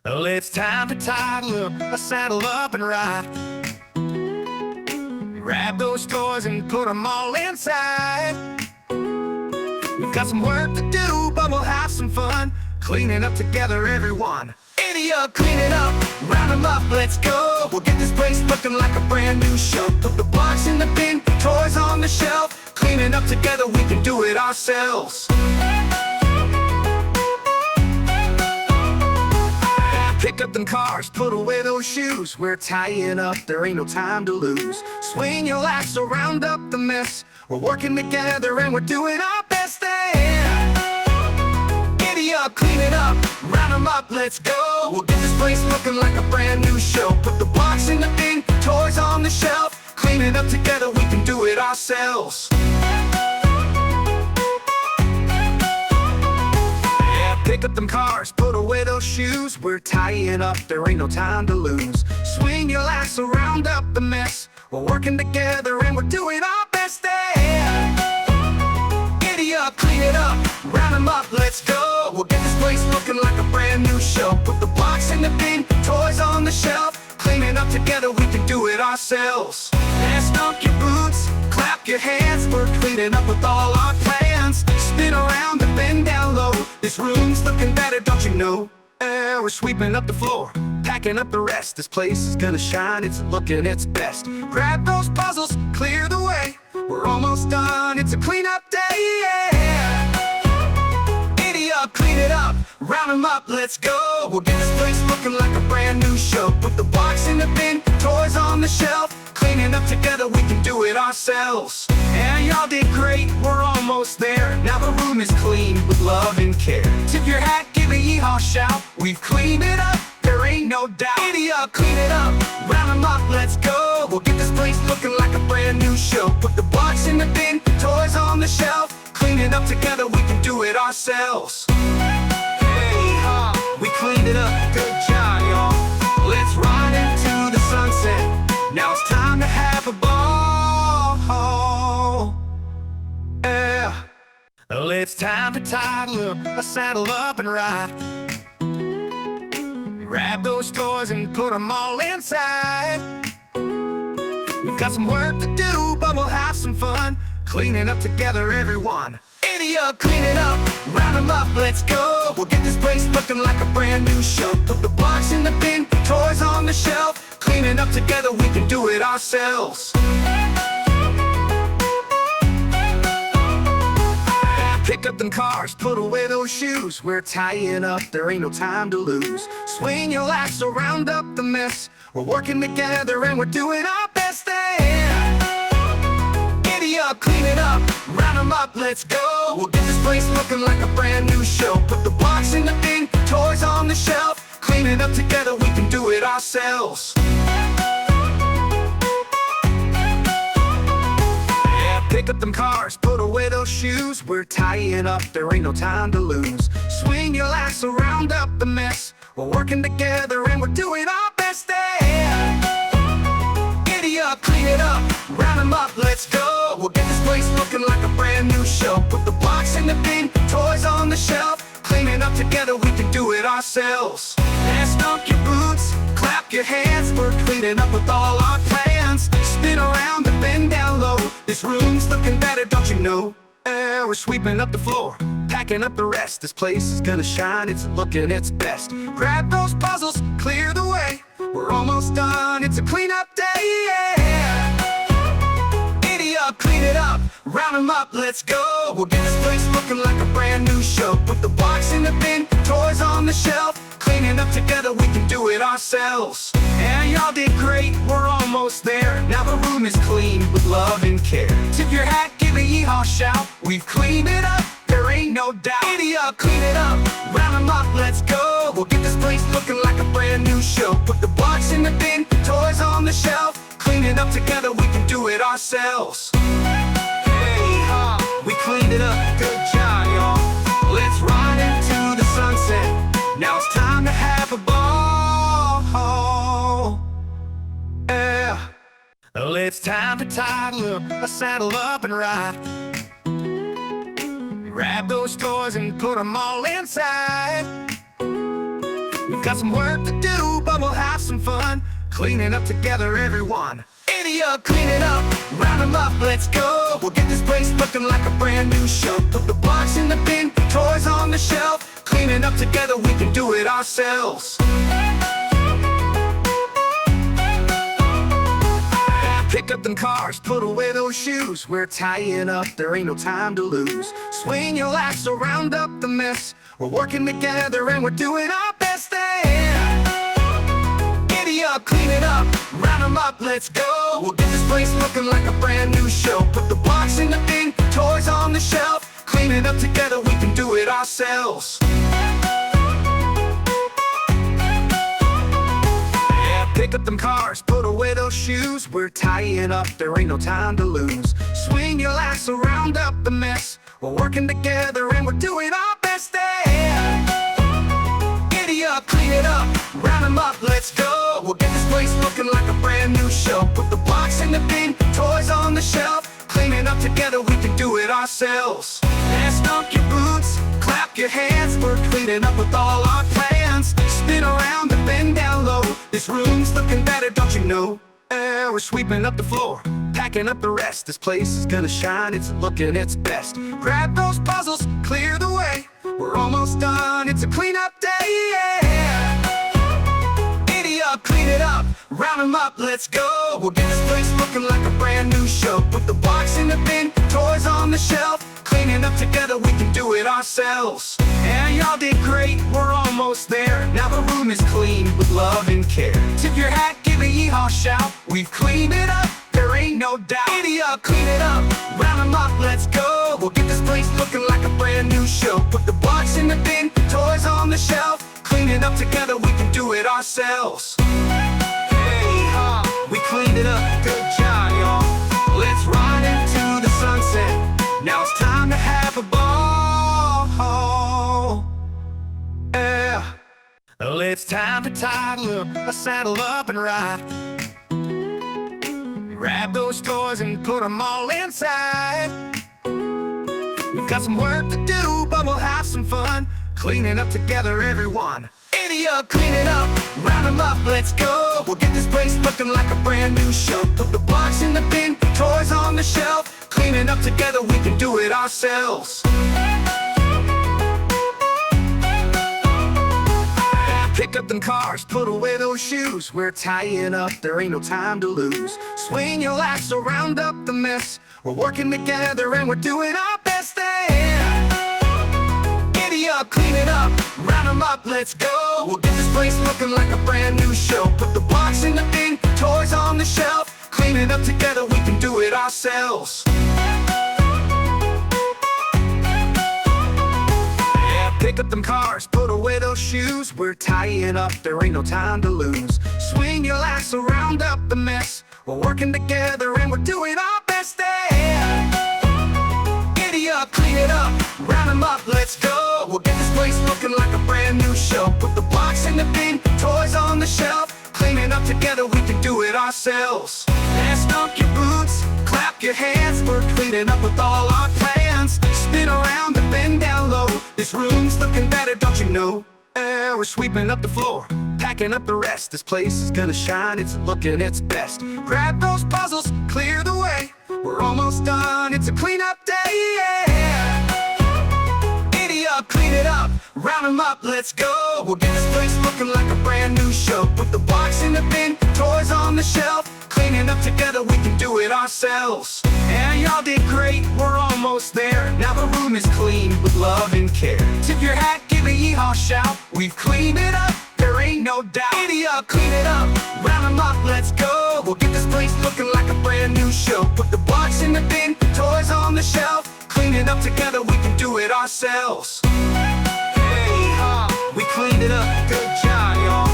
Well, it's time to title up, saddle up and ride. Grab those toys and put them all inside. We've got some work to do, but we'll have some fun cleaning up together, everyone. Idiot, clean it up, round them up, let's go. We'll get this place looking like a brand new show. Put the blocks in the bin, toys on the shelf. Cleaning up together, we can do it ourselves. Pick up them cars, put away those shoes. We're tying up, there ain't no time to lose. Swing your lasso, round up the mess. We're working together and we're doing our best there. Giddy up, clean it up, round them up, let's go. We'll get this place looking like a brand new show. Put the box in the bin, toys on the shelf. Clean it up together, we can do it ourselves. Pick up them cars, put away those shoes. We're tying up, there ain't no time to lose. Swing your lasso, round up the mess. We're working together and we're doing our best there. Giddy up, clean it up, round them up, let's go. We'll get this place looking like a brand new show. Put the box in the bin, toys on the shelf. Clean it up together, we can do it ourselves. And stomp your boots, clap your hands. We're cleaning up with all our plans. Spin around and bend down low. This room's looking better, don't you know? We're sweeping up the floor, packing up the rest. This place is gonna shine, it's looking its best. Grab those puzzles, clear the way. We're almost done, it's a cleanup day, yeah. Giddy up, clean it up, round them up, let's go. We'll get this place looking like a brand new show. Put the box in the bin, toys on the shelf. Cleaning up together, we can do it ourselves. And y'all did great, we're almost there. Now the room is clean with love and care. Tip your hat, give a yeehaw shout. We've cleaned it up, there ain't no doubt. Giddy up, clean it up, round them up, let's go. We'll get this place looking like a brand new show. Put the box in the bin, toys on the shelf. Cleaning up together, we can do it ourselves. Hey, we cleaned it up, good job, y'all. Let's ride into the sunset. Now it's time to have a ball, yeah. Well, it's time to title up, saddle up and ride. Grab those toys and put them all inside. We've got some work to do, but we'll have some fun cleaning up together, everyone. Idiot, clean it up, round them up, let's go. We'll get this place looking like a brand new show. Put the box in the bin, toys on the shelf. Cleaning up together, we can do it ourselves. Pick up them cars, put away those shoes. We're tying up, there ain't no time to lose. Swing your lasso, round up the mess. We're working together and we're doing our best there. Giddy up, clean it up, round them up, let's go. We'll get this place looking like a brand new show. Put the box in the bin, toys on the shelf. Cleaning up together, we can do it ourselves. Yeah, pick up them cars, put away those shoes. We're tying up, there ain't no time to lose. Swing your lasso, round up the mess. We're working together and we're doing our best there. Giddy up, clean it up, round them up, let's go. We'll get this place looking like a brand new show. Put the box in the bin, toys on the shelf. Cleaning up together, we can do it ourselves. And stomp your boots, clap your hands. We're cleaning up with all our plans. Spin around and bend down low. This room's looking better, don't you know? We're sweeping up the floor, packing up the rest. This place is gonna shine, it's looking its best. Grab those puzzles, clear the way. We're almost done, it's a cleanup day, yeah. Giddy up, clean it up, round them up, let's go. We'll get this place looking like a brand new show. Put the box in the bin, toys on the shelf. Cleaning up together, we can do it ourselves. And y'all did great, we're almost there. Now the room is clean with love and care. Tip your hat, give a yeehaw shout. We've cleaned it up, there ain't no doubt. Giddy up, clean it up, round them up, let's go. We'll get this place looking like a brand new show. Put the box in the bin, toys on the shelf. Cleaning up together, we can do it ourselves. Hey, we cleaned it up, good job, y'all. Let's ride into the sunset. Now it's time to have a ball, yeah. Well, it's time to title up, saddle up and ride. Grab those toys and put them all inside. Got some work to do, but we'll have some fun cleaning up together, everyone. Idiot, clean it up, round them up, let's go. We'll get this place looking like a brand new show. Put the blocks in the bin, toys on the shelf. Cleaning up together, we can do it ourselves. Pick up them cars, put away those shoes. We're tying up, there ain't no time to lose. Swing your lasso, round up the mess. We're working together and we're doing our best there. Giddy up, clean it up, round them up, let's go. We'll get this place looking like a brand new show. Put the blocks in the bin, toys on the shelf. Clean it up together, we can do it ourselves. Pick up them cars, put away those shoes. We're tying up, there ain't no time to lose. Swing your lasso, round up the mess. We're working together and we're doing our best there. Giddy up, clean it up, round them up, let's go. We'll get this place looking like a brand new show. Put the blocks in the bin, toys on the shelf. Cleaning up together, we can do it ourselves. And stomp your boots, clap your hands. We're cleaning up with all our plans. Spin around and bend down low. This room's looking better, don't you know? We're sweeping up the floor, packing up the rest. This place is gonna shine, it's looking its best. Grab those puzzles, clear the way. We're almost done, it's a cleanup day, yeah. Giddy up, clean it up, round them up, let's go. We'll get this place looking like a brand new show. Put the box in the bin, toys on the shelf. Cleaning up together, we can do it ourselves. And y'all did great, we're almost there. Now the room is clean with love and care. Tip your hat, give a yeehaw shout. We've cleaned it up, there ain't no doubt. Giddy up, clean it up, round them up, let's go. We'll get this place looking like a brand new show. Put the blocks in the bin, toys on the shelf. Cleaning up together, we can do it ourselves. Hey, we cleaned it up, good job, y'all. Let's ride into the sunset. Now it's time to have a ball, yeah. It's time to title up, saddle up and ride. Grab those toys and put them all inside. We've got some work to do, but we'll have some fun cleaning up together, everyone. Idiot, clean it up, round them up, let's go. We'll get this place looking like a brand new show. Put the blocks in the bin, toys on the shelf. Cleaning up together, we can do it ourselves. Pick up them cars, put away those shoes. We're tying up, there ain't no time to lose. Swing your lasso, round up the mess. We're working together and we're doing our best there. Giddy up, clean it up, round them up, let's go. We'll get this place looking like a brand new show. Put the blocks in the bin, toys on the shelf. Cleaning up together, we can do it ourselves. Pick up them cars, put away those shoes. We're tying up, there ain't no time to lose. Swing your lasso, round up the mess. We're working together and we're doing our best there. Giddy up, clean it up, round them up, let's go. We'll get this place looking like a brand new show. Put the blocks in the bin, toys on the shelf. Cleaning up together, we can do it ourselves. And stomp your boots, clap your hands. We're cleaning up with all our plans. Spin around and bend down low. This room's looking better, don't you know? We're sweeping up the floor, packing up the rest. This place is gonna shine, it's looking its best. Grab those puzzles, clear the way. We're almost done, it's a cleanup day, yeah. Giddy up, clean it up, round them up, let's go. We'll get this place looking like a brand new show. Put the box in the bin, toys on the shelf. Cleaning up together, we can do it ourselves. And y'all did great, we're almost there. Now the room is clean with love and care. Tip your hat, give a yeehaw shout. We've cleaned it up, there ain't no doubt. Giddy up, clean it up, round them up, let's go. We'll get this place looking like a brand new show. Put the blocks in the bin, toys on the shelf. Cleaning up together, we can do it ourselves. Hey, we cleaned it up, good job, y'all.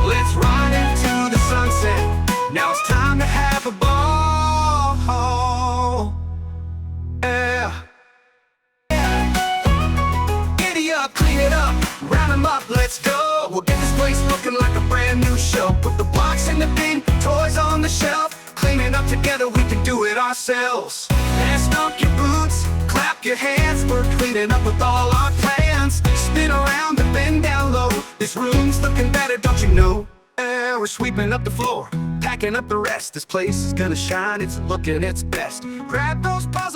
Let's ride into the sunset. Now it's time to have a ball, yeah. Giddy up, clean it up, round them up, let's go. We'll get this place looking like a brand new show. Put the blocks in the bin, toys on the shelf. Cleaning up together, we can do it ourselves. And stomp your boots, clap your hands. We're cleaning up with all our plans. Spin around and bend down low. This This room's looking better, don't you know? We're sweeping up the floor, packing up the rest. This place is gonna shine, it's looking its best. Grab those puzzles